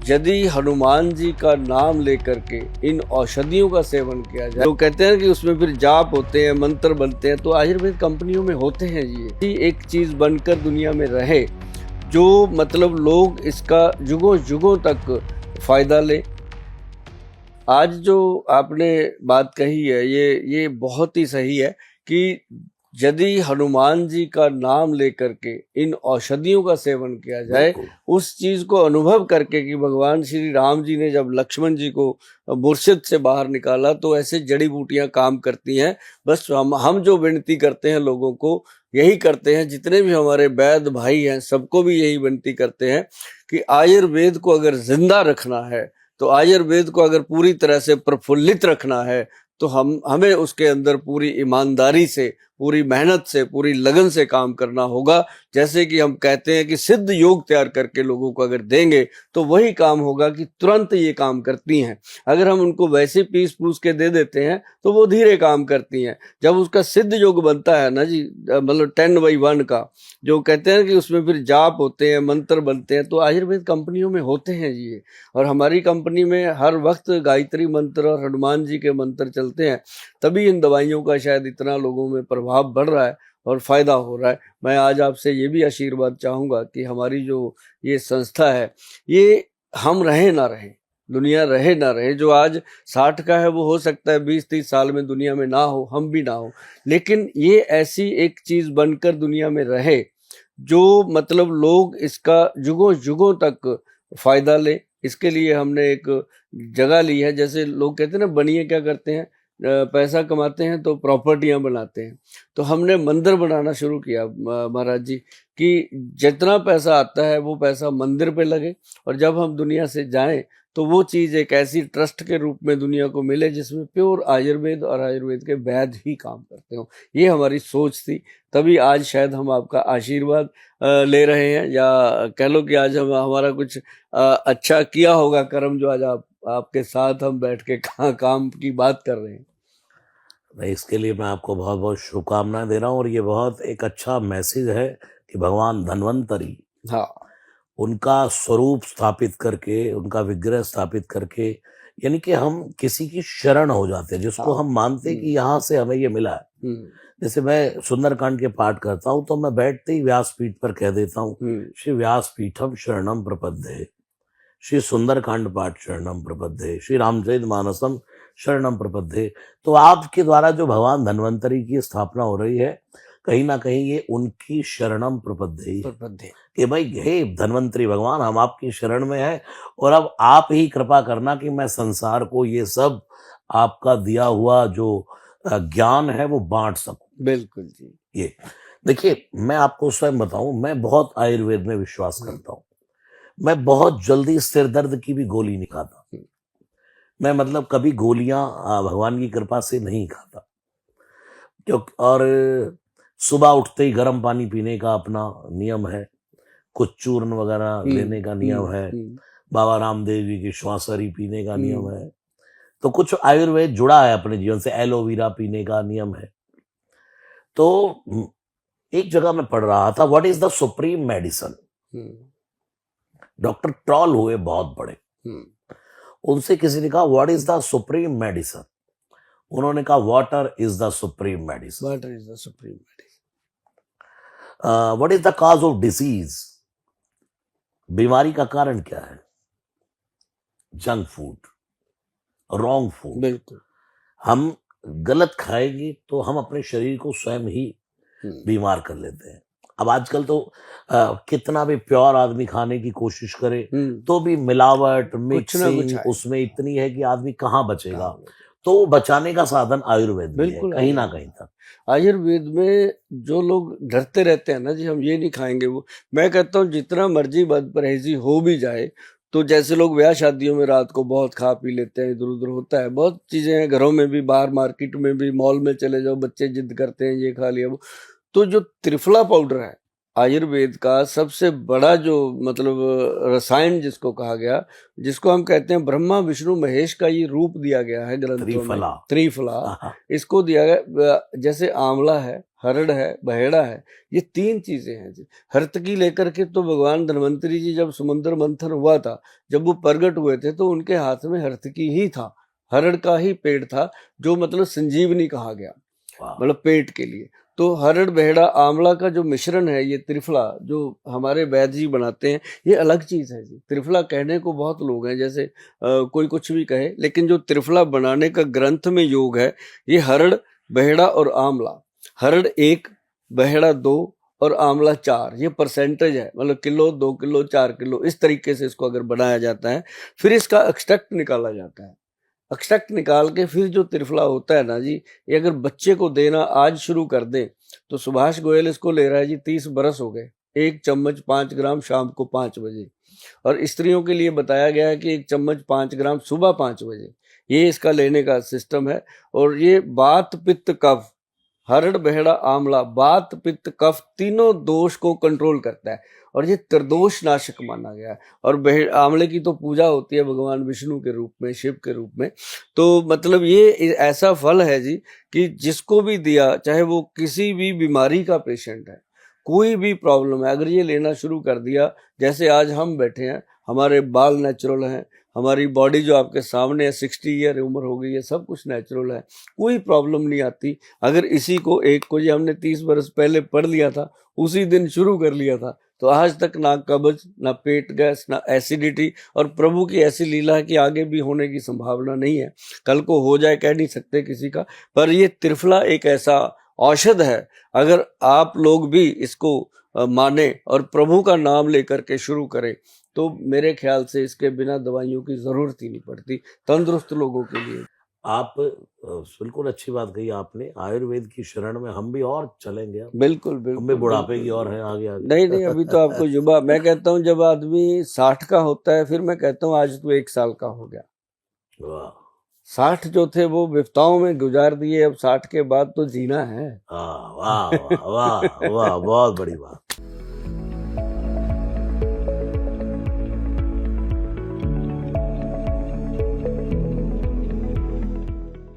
यदि हनुमान जी का नाम लेकर के इन औषधियों का सेवन किया जाए तो कहते हैं कि उसमें फिर जाप होते हैं, मंत्र बनते हैं, तो आयुर्वेद कंपनियों में होते हैं ये एक चीज बनकर दुनिया में रहे जो मतलब लोग इसका युगों युगों तक फायदा ले। आज जो आपने बात कही है ये बहुत ही सही है कि यदि हनुमान जी का नाम लेकर के इन औषधियों का सेवन किया जाए, उस चीज को अनुभव करके कि भगवान श्री राम जी ने जब लक्ष्मण जी को मुर्शिद से बाहर निकाला तो ऐसे जड़ी बूटियां काम करती हैं। बस हम जो विनती करते हैं लोगों को यही करते हैं, जितने भी हमारे वैद्य भाई हैं सबको भी यही विनती करते हैं कि आयुर्वेद को अगर जिंदा रखना है, तो आयुर्वेद को अगर पूरी तरह से प्रफुल्लित रखना है, तो हमें उसके अंदर पूरी ईमानदारी से, पूरी मेहनत से, पूरी लगन से काम करना होगा। जैसे कि हम कहते हैं कि सिद्ध योग तैयार करके लोगों को अगर देंगे तो वही काम होगा कि तुरंत ये काम करती हैं। अगर हम उनको वैसे पीस पूस के दे देते हैं तो वो धीरे काम करती हैं। जब उसका सिद्ध योग बनता है ना जी, मतलब 10/1 का, जो कहते हैं कि उसमें फिर जाप होते हैं, मंत्र बनते हैं, तो आयुर्वेद कंपनियों में होते हैं जी। और हमारी कंपनी में हर वक्त गायत्री मंत्र और हनुमान जी के मंत्र चलते हैं, तभी इन दवाइयों का शायद इतना लोगों में प्रभाव बढ़ रहा है और फायदा हो रहा है। मैं आज आपसे ये भी आशीर्वाद चाहूंगा कि हमारी जो ये संस्था है, ये हम रहे ना रहे, दुनिया रहे ना रहे, जो आज 60 का है वो हो सकता है 20-30 साल में दुनिया में ना हो, हम भी ना हो, लेकिन ये ऐसी एक चीज बनकर दुनिया में रहे जो मतलब लोग इसका युगों युगों तक फायदा ले। इसके लिए हमने एक जगह ली है। जैसे लोग कहते हैं ना, बनिए क्या करते हैं, पैसा कमाते हैं तो प्रॉपर्टियां बनाते हैं, तो हमने मंदिर बनाना शुरू किया महाराज जी कि जितना पैसा आता है वो पैसा मंदिर पे लगे, और जब हम दुनिया से जाएं तो वो चीज़ एक ऐसी ट्रस्ट के रूप में दुनिया को मिले जिसमें प्योर आयुर्वेद और आयुर्वेद के वैद्य ही काम करते हो। ये हमारी सोच थी, तभी आज शायद हम आपका आशीर्वाद ले रहे हैं, या कह लो कि आज हम हमारा कुछ अच्छा किया होगा कर्म, जो आज आपके साथ हम बैठ के काम की बात कर रहे हैं। नहीं, इसके लिए मैं आपको बहुत बहुत शुभकामनाएं दे रहा हूँ। और ये बहुत एक अच्छा मैसेज है कि भगवान धन्वंतरी, हाँ, उनका स्वरूप स्थापित करके, उनका विग्रह स्थापित करके, यानी कि हम किसी की शरण हो जाते हैं जिसको हम मानते हैं कि यहाँ से हमें ये मिला है। जैसे मैं सुंदरकांड के पाठ करता हूँ तो मैं बैठते ही व्यासपीठ पर कह देता हूँ, श्री व्यासपीठम शरणम प्रपद्ये, श्री सुंदरकांड पाठ शरणम प्रपद्ये, श्री रामचरित मानसम शरणम प्रपद्ये। तो आपके द्वारा जो भगवान धन्वंतरी की स्थापना हो रही है, कहीं ना कहीं ये उनकी शरणम प्रपद्ये कि भाई हे धन्वंतरी भगवान, हम आपकी शरण में हैं और अब आप ही कृपा करना कि मैं संसार को ये सब आपका दिया हुआ जो ज्ञान है वो बांट सकूं। बिल्कुल जी। ये देखिए, मैं आपको स्वयं बताऊं, मैं बहुत आयुर्वेद में विश्वास करता हूं। मैं बहुत जल्दी सिर दर्द की भी गोली नहीं खाता। मैं मतलब कभी गोलियां भगवान की कृपा से नहीं खाता, क्योंकि और सुबह उठते ही गर्म पानी पीने का अपना नियम है, कुछ चूर्ण वगैरह लेने का नियम है, बाबा रामदेव जी की श्वासरी पीने का नियम है, तो कुछ आयुर्वेद जुड़ा है अपने जीवन से, एलोवेरा पीने का नियम है। तो एक जगह मैं पढ़ रहा था, what is the supreme medicine. Doctor troll हुए बहुत बड़े, उनसे किसी ने कहा what is the supreme medicine, उन्होंने कहा water is the supreme medicine. Water is the supreme medicine. What is the cause of disease, बीमारी का कारण क्या है? Junk food, wrong food. बिल्कुल, हम गलत खाएंगे तो हम अपने शरीर को स्वयं ही बीमार कर लेते हैं। अब आजकल तो कितना भी प्योर आदमी खाने की कोशिश करे तो भी मिलावट, मिक्सिंग उसमें इतनी है कि आदमी कहाँ बचेगा। तो बचाने का साधन आयुर्वेद में है कहीं ना कहीं तक। आयुर्वेद में जो लोग डरते रहते हैं ना जी, हम ये नहीं खाएंगे, वो मैं कहता हूँ जितना मर्जी बद परहेजी हो भी जाए, तो जैसे लोग ब्याह शादियों में रात को बहुत खा पी लेते हैं, इधर उधर होता है, बहुत चीजें हैं, घरों में भी, बाहर मार्केट में भी, मॉल में चले जाओ, बच्चे जिद करते हैं ये खा लिया वो। तो जो त्रिफला पाउडर है आयुर्वेद का सबसे बड़ा जो मतलब रसायन जिसको कहा गया, जिसको हम कहते हैं ब्रह्मा विष्णु महेश का ये रूप दिया गया है ग्रंथों में, त्रिफला इसको दिया गया। जैसे आंवला है, हरड़ है, बहेड़ा है, ये 3 चीजें हैं जी। हर्तकी लेकर के तो भगवान धन्वंतरी जी जब समुद्र मंथन हुआ था, जब वो प्रगट हुए थे तो उनके हाथ में हर्तकी ही था, हरड़ का ही पेड़ था, जो मतलब संजीवनी कहा गया, मतलब पेट के लिए। तो हरड़ बहेड़ा आंवला का जो मिश्रण है, ये त्रिफला जो हमारे वैद्य जी बनाते हैं, ये अलग चीज है जी। त्रिफला कहने को बहुत लोग हैं, जैसे कोई कुछ भी कहे, लेकिन जो त्रिफला बनाने का ग्रंथ में योग है, ये हरड़ बहेड़ा और आंवला। हरड़ 1, बहेड़ा 2 और आंवला 4, ये परसेंटेज है, मतलब किलो, 2 किलो, 4 किलो, इस तरीके से इसको अगर बनाया जाता है। फिर इसका एक्सट्रैक्ट निकाला जाता है। एक्सट्रैक्ट निकाल के फिर जो त्रिफला होता है ना जी, ये अगर बच्चे को देना आज शुरू कर दे, तो सुभाष गोयल इसको ले रहा है जी 30 बरस हो गए। 1 चम्मच 5 ग्राम शाम को 5 बजे, और स्त्रियों के लिए बताया गया है कि 1 चम्मच 5 ग्राम सुबह 5 बजे, ये इसका लेने का सिस्टम है। और ये वात पित्त कफ, हरड़ बहेड़ा आंवला वात पित्त कफ तीनों दोष को कंट्रोल करता है, और ये त्रिदोष नाशक माना गया है। और आंवले की तो पूजा होती है भगवान विष्णु के रूप में, शिव के रूप में। तो मतलब ये ऐसा फल है जी कि जिसको भी दिया, चाहे वो किसी भी बीमारी का पेशेंट है, कोई भी प्रॉब्लम है, अगर ये लेना शुरू कर दिया, जैसे आज हम बैठे हैं, हमारे बाल नेचुरल हैं, हमारी बॉडी जो आपके सामने है, 60 ईयर उम्र हो गई है, सब कुछ नेचुरल है, कोई प्रॉब्लम नहीं आती। अगर इसी को एक को जी हमने 30 बरस पहले पढ़ लिया था, उसी दिन शुरू कर लिया था, तो आज तक ना कब्ज, ना पेट गैस, ना एसिडिटी, और प्रभु की ऐसी लीला है कि आगे भी होने की संभावना नहीं है। कल को हो जाए कह नहीं सकते किसी का, पर ये त्रिफला एक ऐसा औषध है, अगर आप लोग भी इसको माने और प्रभु का नाम लेकर के शुरू करें, तो मेरे ख्याल से इसके बिना दवाइयों की जरूरत ही नहीं पड़ती तंदुरुस्त लोगों के लिए। आप बिल्कुल अच्छी बात कही आपने। आयुर्वेद की शरण में हम भी और चलेंगे अब। बिल्कुल हम भी बिल्कुल बुढ़ापे की बिल्कुल। और हैं आगे आगे। नहीं, अभी तो आपको युवा, मैं कहता हूँ जब आदमी 60 का होता है, फिर मैं कहता हूँ आज तो 1 साल का हो गया। वाह 60 जो थे वो विपताओं में गुजार दिए, अब 60 के बाद तो जीना है। वाह वाह वाह वाह वाह, बहुत बड़ी बात।